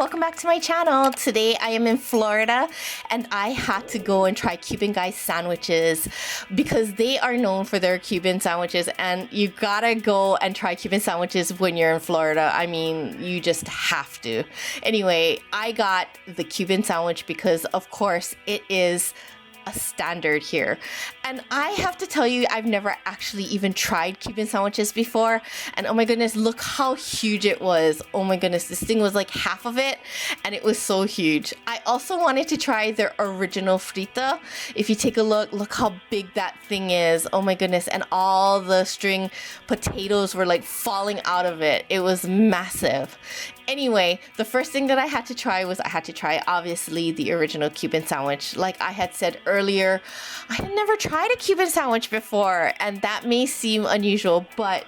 welcome back to my channel. Today I am in Florida and I had to go and try Cuban Guys sandwiches because they are known for their Cuban sandwiches, and you gotta go and try Cuban sandwiches when you're in Florida. I mean, you just have to. Anyway, I got the Cuban sandwich because of course it is a standard here, and I have to tell you, I've never actually even tried Cuban sandwiches before, and oh my goodness, look how huge it was. Oh my goodness, this thing was like half of it and it was so huge. I also wanted to try their original Frita. If you take a look how big that thing is. Oh my goodness, and all the string potatoes were like falling out of it. It was massive. Anyway, the first thing that I had to try was obviously the original Cuban sandwich. Like I had said earlier, I had never tried a Cuban sandwich before, and that may seem unusual, but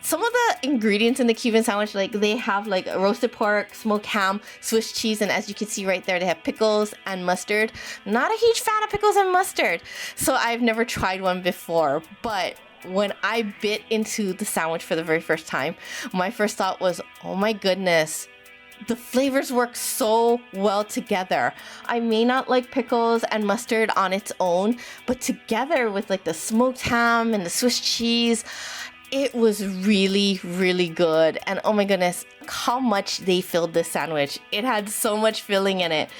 some of the ingredients in the Cuban sandwich, like they have like roasted pork, smoked ham, Swiss cheese, and as you can see right there, they have pickles and mustard. Not a huge fan of pickles and mustard, so I've never tried one before, but when I bit into the sandwich for the very first time, my first thought was, oh my goodness, the flavors work so well together. I may not like pickles and mustard on its own, but together with like the smoked ham and the Swiss cheese, it was really, really good. And oh my goodness, how much they filled this sandwich. It had so much filling in it.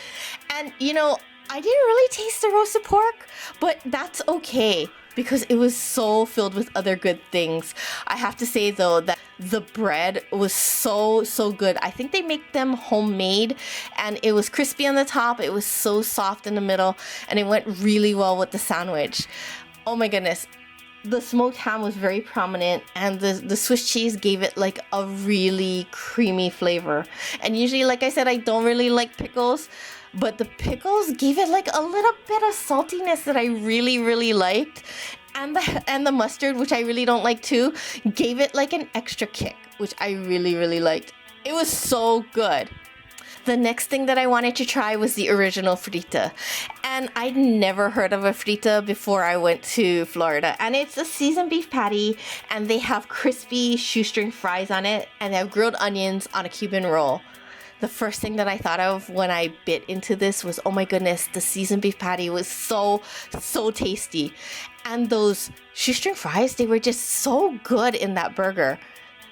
And you know, I didn't really taste the roasted pork, but that's okay, because it was so filled with other good things. I have to say though that the bread was so good. I think they make them homemade, and it was crispy on the top, it was so soft in the middle, and it went really well with the sandwich. Oh my goodness. The smoked ham was very prominent, and the Swiss cheese gave it like a really creamy flavor. And usually, like I said, I don't really like pickles, but the pickles gave it like a little bit of saltiness that I really liked. And the mustard, which I really don't like too, gave it like an extra kick, which I really liked. It was so good. The next thing that I wanted to try was the original Frita. And I'd never heard of a Frita before I went to Florida. And it's a seasoned beef patty, and they have crispy shoestring fries on it, and they have grilled onions on a Cuban roll. The first thing that I thought of when I bit into this was, oh my goodness, the seasoned beef patty was so tasty. And those shoestring fries, they were just so good in that burger.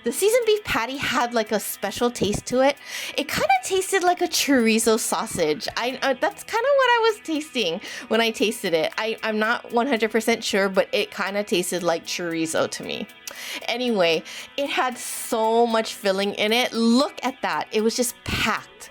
The seasoned beef patty had like a special taste to it. It kind of tasted like a chorizo sausage. That's kind of what I was tasting when I tasted it. I'm not 100% sure, but it kind of tasted like chorizo to me. Anyway, it had so much filling in it. Look at that. It was just packed.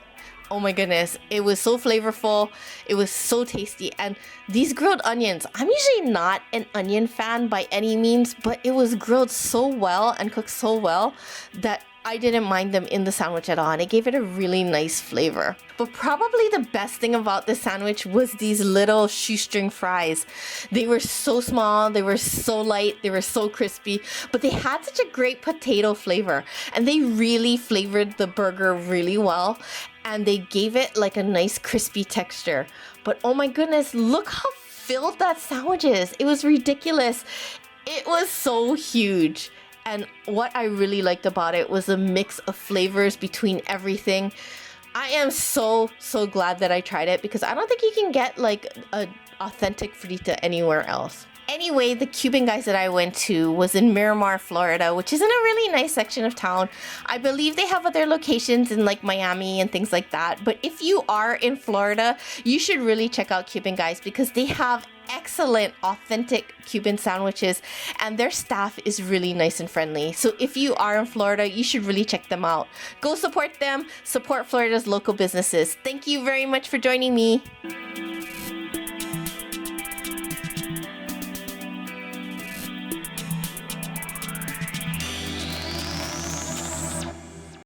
Oh my goodness, it was so flavorful, it was so tasty. And these grilled onions, I'm usually not an onion fan by any means, but it was grilled so well and cooked so well that I didn't mind them in the sandwich at all, and it gave it a really nice flavor. But probably the best thing about this sandwich was these little shoestring fries. They were so small, they were so light, they were so crispy, but they had such a great potato flavor, and they really flavored the burger really well, and they gave it like a nice crispy texture. But oh my goodness, look how filled that sandwich is. It was ridiculous. It was so huge. And what I really liked about it was a mix of flavors between everything. I am so glad that I tried it, because I don't think you can get like an authentic Frita anywhere else. Anyway, the Cuban Guys that I went to was in Miramar, Florida, which is in a really nice section of town. I believe they have other locations in like Miami and things like that. But if you are in Florida, you should really check out Cuban Guys, because they have excellent authentic Cuban sandwiches, and their staff is really nice and friendly. So if you are in Florida, you should really check them out. Go support them, support Florida's local businesses. Thank you very much for joining me.